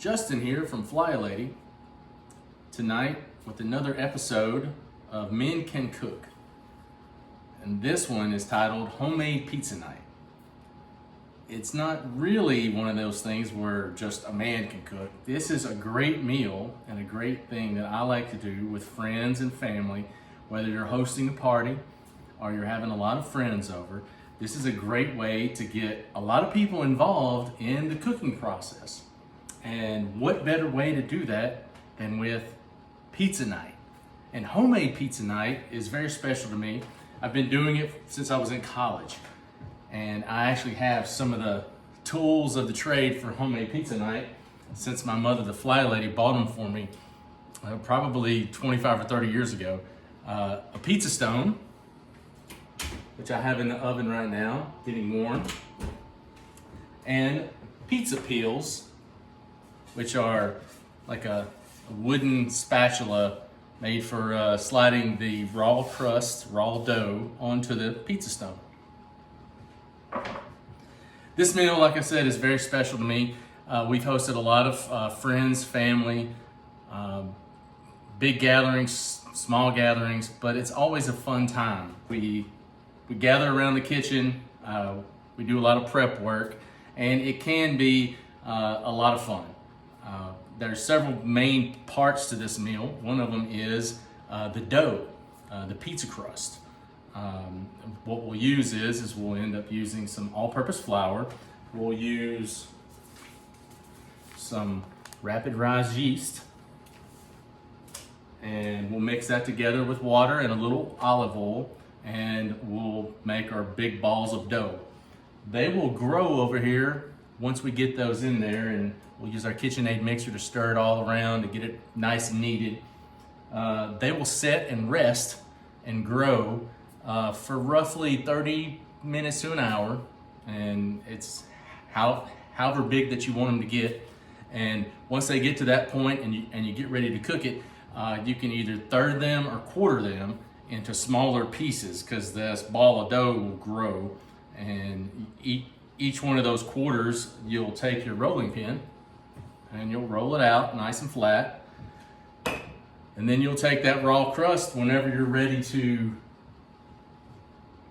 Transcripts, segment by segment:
Justin here from Fly Lady, tonight with another episode of Men Can Cook. And this one is titled Homemade Pizza Night. It's not really one of those things where just a man can cook. This is a great meal and a great thing that I like to do with friends and family, whether you're hosting a party or you're having a lot of friends over. This is a great way to get a lot of people involved in the cooking process. And what better way to do that than with pizza night? And homemade pizza night is very special to me. I've been doing it since I was in college. And I actually have some of the tools of the trade for homemade pizza night since my mother, the Fly Lady, bought them for me probably 25 or 30 years ago. A pizza stone, which I have in the oven right now, getting warm, and pizza peels, which are like a wooden spatula made for sliding the raw crust, raw dough onto the pizza stone. This meal, like I said, is very special to me. We've hosted a lot of friends, family, big gatherings, small gatherings, but it's always a fun time. We gather around the kitchen, we do a lot of prep work, and it can be a lot of fun. There's several main parts to this meal. One of them is the dough, the pizza crust. What we'll use is we'll end up using some all-purpose flour. We'll use some rapid rise yeast, and we'll mix that together with water and a little olive oil, and we'll make our big balls of dough. They will grow over here once we get those in there, and we'll use our KitchenAid mixer to stir it all around to get it nice and kneaded. They will set and rest and grow for roughly 30 minutes to an hour, and it's however big that you want them to get. And once they get to that point and you get ready to cook it, you can either third them or quarter them into smaller pieces, because this ball of dough will grow, and each one of those quarters, you'll take your rolling pin and you'll roll it out nice and flat, and then you'll take that raw crust whenever you're ready to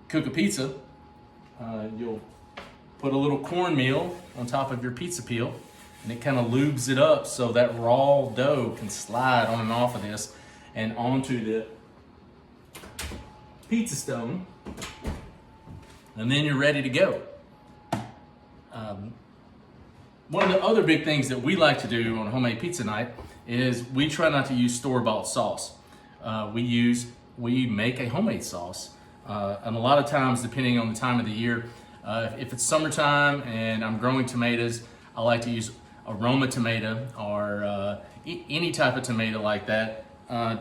cook a pizza. You'll put a little cornmeal on top of your pizza peel, and it kind of lubes it up so that raw dough can slide on and off of this and onto the pizza stone, and then you're ready to go. One of the other big things that we like to do on homemade pizza night is we try not to use store-bought sauce. We make a homemade sauce, and a lot of times, depending on the time of the year, if it's summertime and I'm growing tomatoes, I like to use Aroma tomato or any type of tomato like that.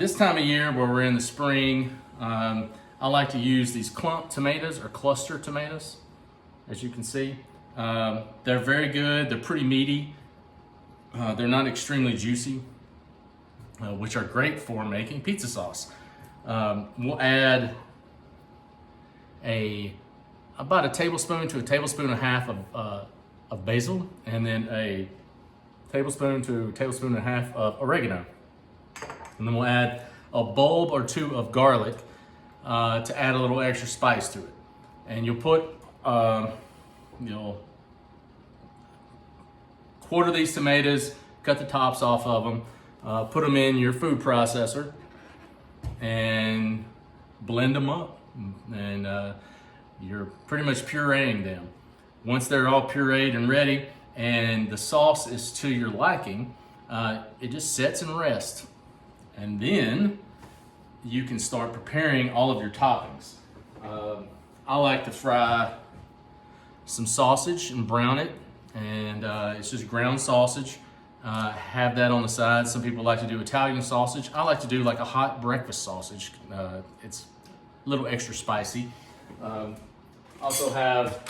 This time of year, where we're in the spring, I like to use these clump tomatoes or cluster tomatoes, as you can see. They're very good. They're pretty meaty. They're not extremely juicy, which are great for making pizza sauce. We'll add about a tablespoon to a tablespoon and a half of basil, and then a tablespoon to a tablespoon and a half of oregano. And then we'll add a bulb or two of garlic to add a little extra spice to it. And you'll put, you'll quarter these tomatoes, cut the tops off of them, put them in your food processor, and blend them up. And you're pretty much pureeing them. Once they're all pureed and ready, and the sauce is to your liking, it just sets and rests. And then you can start preparing all of your toppings. I like to fry some sausage and brown it, and it's just ground sausage. Have that on the side. Some people like to do Italian sausage. I like to do like a hot breakfast sausage. It's a little extra spicy. Also have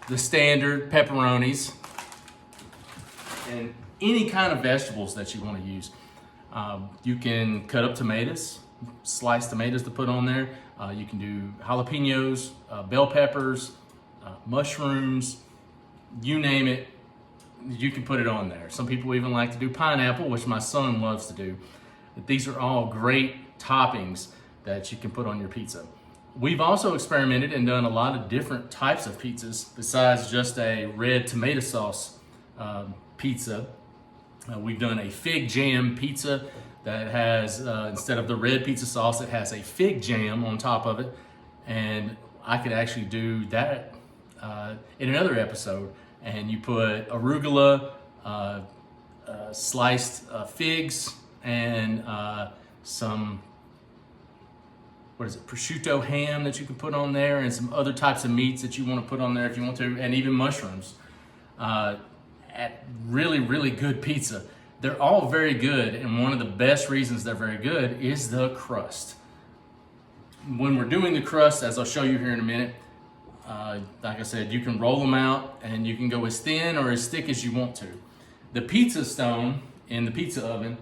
the standard pepperonis and any kind of vegetables that you want to use. You can cut up tomatoes, sliced tomatoes to put on there. You can do jalapenos, bell peppers, mushrooms, you name it. you can put it on there. Some people even like to do pineapple, which my son loves to do. But these are all great toppings that you can put on your pizza. We've also experimented and done a lot of different types of pizzas besides just a red tomato sauce pizza. We've done a fig jam pizza that has, instead of the red pizza sauce, it has a fig jam on top of it. And I could actually do that in another episode. And you put arugula, sliced figs, and some, prosciutto ham that you can put on there, and some other types of meats that you want to put on there if you want to, and even mushrooms. At really, really good pizza. They're all very good, and one of the best reasons they're very good is the crust. When we're doing the crust, as I'll show you here in a minute, like I said, you can roll them out and you can go as thin or as thick as you want to. The pizza stone in the pizza oven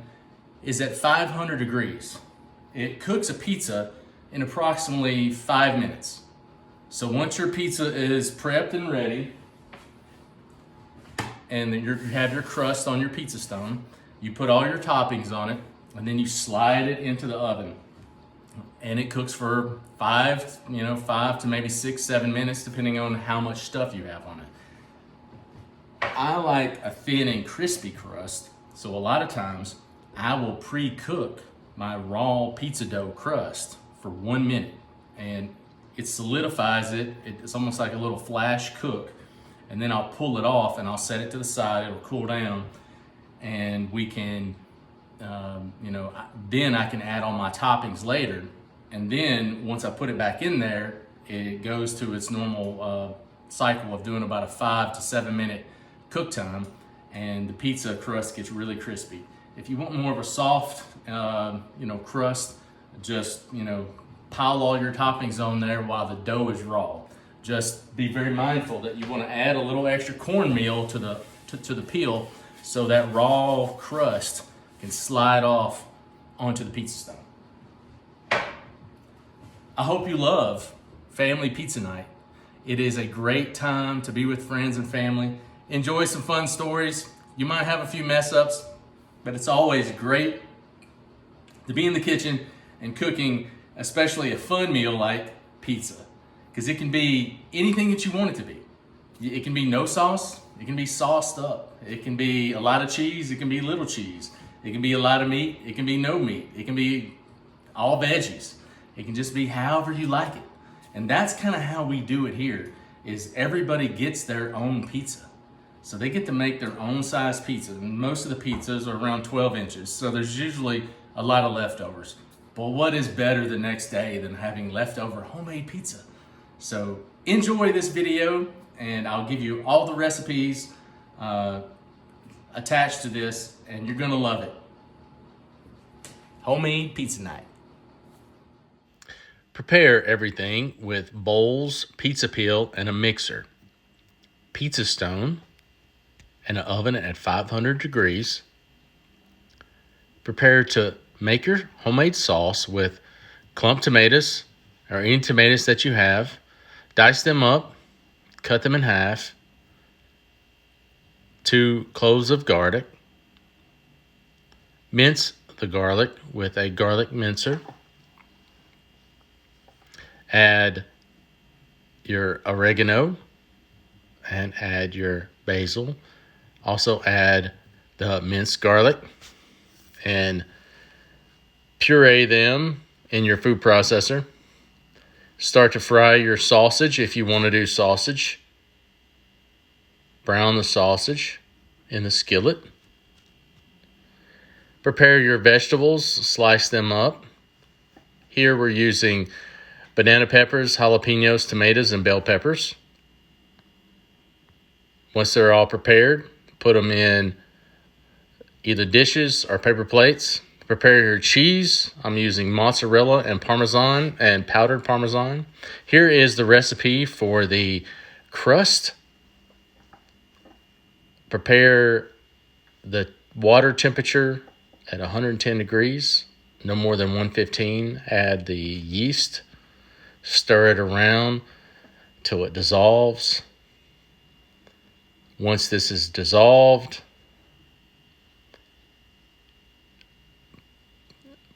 is at 500 degrees. It cooks a pizza in approximately 5 minutes. So once your pizza is prepped and ready, and then you have your crust on your pizza stone, you put all your toppings on it, and then you slide it into the oven. And it cooks for 5 to maybe 6-7 minutes, depending on how much stuff you have on it. I like a thin and crispy crust, so a lot of times I will pre-cook my raw pizza dough crust for 1 minute, and it solidifies it. It's almost like a little flash cook, and then I'll pull it off and I'll set it to the side. It'll cool down, and we can, then I can add all my toppings later. And then once I put it back in there, it goes to its normal cycle of doing about a 5 to 7 minute cook time, and the pizza crust gets really crispy. If you want more of a soft, crust, just, pile all your toppings on there while the dough is raw. Just be very mindful that you want to add a little extra cornmeal to the peel so that raw crust can slide off onto the pizza stone. I hope you love Family Pizza Night. It is a great time to be with friends and family. Enjoy some fun stories. You might have a few mess ups, but it's always great to be in the kitchen and cooking, especially a fun meal like pizza. Because it can be anything that you want it to be. It can be no sauce. It can be sauced up. It can be a lot of cheese. It can be little cheese. It can be a lot of meat. It can be no meat. It can be all veggies. It can just be however you like it. And that's kind of how we do it here, is everybody gets their own pizza. So they get to make their own size pizza. And most of the pizzas are around 12 inches. So there's usually a lot of leftovers. But what is better the next day than having leftover homemade pizza? So enjoy this video, and I'll give you all the recipes attached to this, and you're gonna love it. Homemade Pizza Night. Prepare everything with bowls, pizza peel, and a mixer, pizza stone, and an oven at 500 degrees. Prepare to make your homemade sauce with clumped tomatoes or any tomatoes that you have. Dice them up, cut them in half, 2 cloves of garlic. Mince the garlic with a garlic mincer. Add your oregano and add your basil. Also add the minced garlic and puree them in your food processor. Start to fry your sausage if you want to do sausage. Brown the sausage in the skillet. Prepare your vegetables, slice them up. Here we're using banana peppers, jalapenos, tomatoes, and bell peppers. Once they're all prepared, put them in either dishes or paper plates. Prepare your cheese. I'm using mozzarella and Parmesan and powdered Parmesan. Here is the recipe for the crust. Prepare the water temperature at 110 degrees, no more than 115. Add the yeast. Stir it around till it dissolves. Once this is dissolved,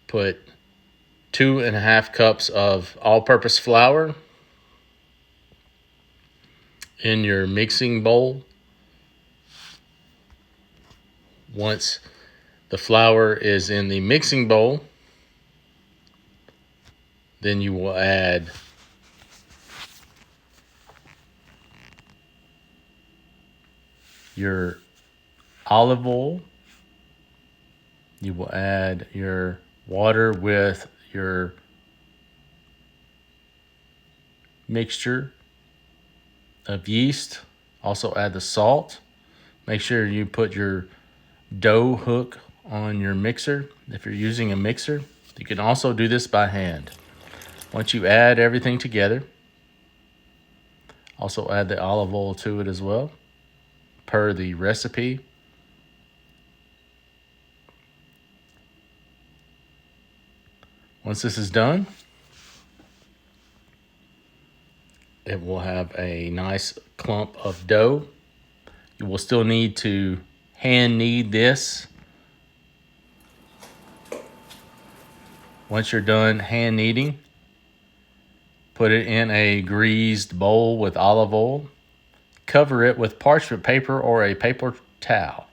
put 2.5 cups of all-purpose flour in your mixing bowl. Once the flour is in the mixing bowl, then you will add your olive oil. You will add your water with your mixture of yeast. Also add the salt. Make sure you put your dough hook on your mixer if you're using a mixer. You can also do this by hand. Once you add everything together, also add the olive oil to it as well, per the recipe. Once this is done, it will have a nice clump of dough. You will still need to hand knead this. Once you're done hand kneading, put it in a greased bowl with olive oil. Cover it with parchment paper or a paper towel.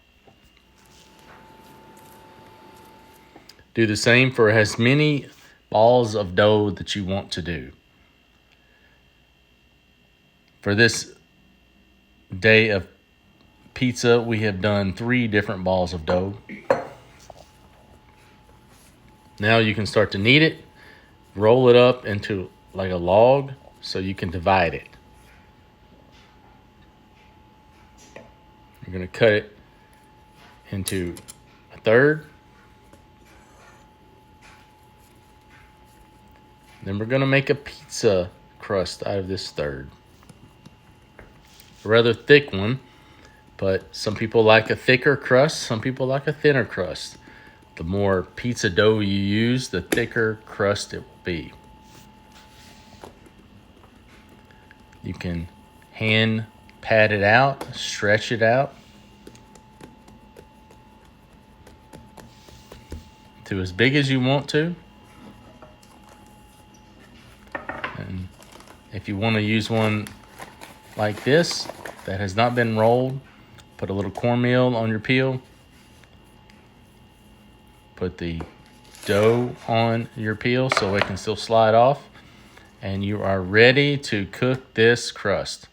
Do the same for as many balls of dough that you want to do. For this day of pizza, we have done 3 different balls of dough. Now you can start to knead it, roll it up into like a log so you can divide it. You're going to cut it into a third. Then we're going to make a pizza crust out of this third. A rather thick one, but some people like a thicker crust, some people like a thinner crust. The more pizza dough you use, the thicker crust it will be. You can hand pat it out, stretch it out to as big as you want to. And if you want to use one like this that has not been rolled, put a little cornmeal on your peel. Put the dough on your peel so it can still slide off. And you are ready to cook this crust.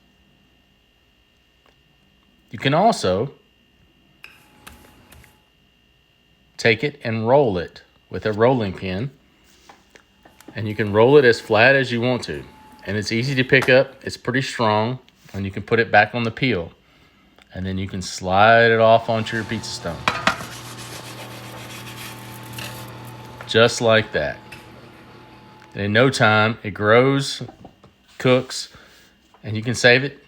You can also take it and roll it with a rolling pin. And you can roll it as flat as you want to. And it's easy to pick up. It's pretty strong. And you can put it back on the peel. And then you can slide it off onto your pizza stone. Just like that. And in no time, it grows, cooks, and you can save it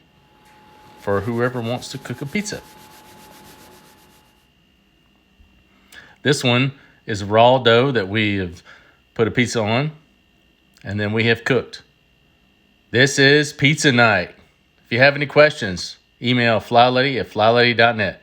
for whoever wants to cook a pizza. This one is raw dough that we have put a pizza on, and then we have cooked. This is pizza night. If you have any questions, email flylady@flylady.net.